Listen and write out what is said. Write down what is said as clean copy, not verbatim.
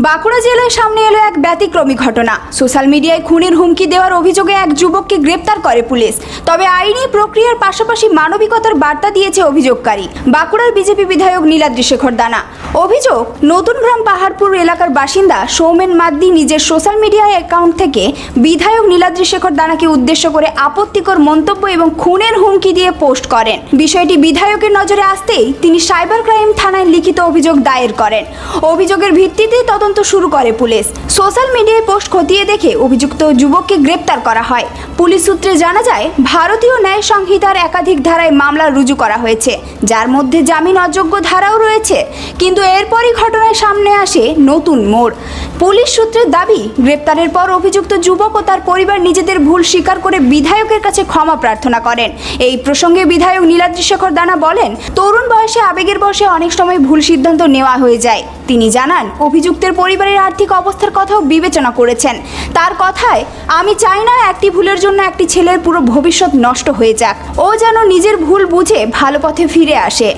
বাঁকুড়া জেলায় সামনে এলো এক ব্যতিক্রমী ঘটনা। সোশ্যাল মিডিয়ায় খুনের হুমকি দেওয়ার অভিযোগে এক যুবককে গ্রেপ্তার করে পুলিশ। তবে আইনি প্রক্রিয়ার পাশাপাশি মানবিকতার বার্তা দিয়েছে অভিযোগকারী বাঁকুড়ার বিজেপি বিধায়ক নীলাদ্রি শেখর দানা। অভিযোগ, নতুন গ্রাম পাহাড়পুর এলাকার বাসিন্দা সৌমেন মাদ্দি নিজের সোশ্যাল মিডিয়া অ্যাকাউন্ট থেকে বিধায়ক নীলাদ্রি শেখর দানাকে উদ্দেশ্য করে আপত্তিকর মন্তব্য এবং খুনের হুমকি দিয়ে পোস্ট করেন। বিষয়টি বিধায়কের নজরে আসতেই তিনি সাইবার ক্রাইম থানায় লিখিত অভিযোগ দায়ের করেন। অভিযোগের ভিত্তিতে তদন্ত শুরু করে পুলিশ। সোশ্যাল মিডিয়ায় পোস্ট খতিয়ে দেখে অভিযুক্ত যুবককে গ্রেপ্তার করা হয়। পুলিশ সূত্রে জানা যায়, ভারতীয় ন্যায় সংহিতার একাধিক ধারায় মামলা রুজু করা হয়েছে, যার মধ্যে জামিন অযোগ্য ধারাও রয়েছে। কিন্তু এরপরই ঘটনায় সামনে আসে নতুন মোড়। পুলিশ সূত্রের দাবি, গ্রেপ্তারের পর অভিযুক্ত যুবক ও তার পরিবার নিজেদের ভুল স্বীকার করে বিধায়কের কাছে ক্ষমা প্রার্থনা করেন। এই প্রসঙ্গে বিধায়ক নীলাদ্রি শেখর দানা বলেন, তরুণ বয়সে আবেগের বশে অনেক সময় ভুল সিদ্ধান্ত নেওয়া হয়ে যায়। তিনি জানান, অভিযুক্তের পরিবারের আর্থিক অবস্থার কথাও বিবেচনা করেছেন। তার কথায়, আমি চাই না একটি ভুলের জন্য একটি ছেলের পুরো ভবিষ্যৎ নষ্ট হয়ে যাক। ও যেন নিজের ভুল বুঝে ভালো পথে ফিরে আসে।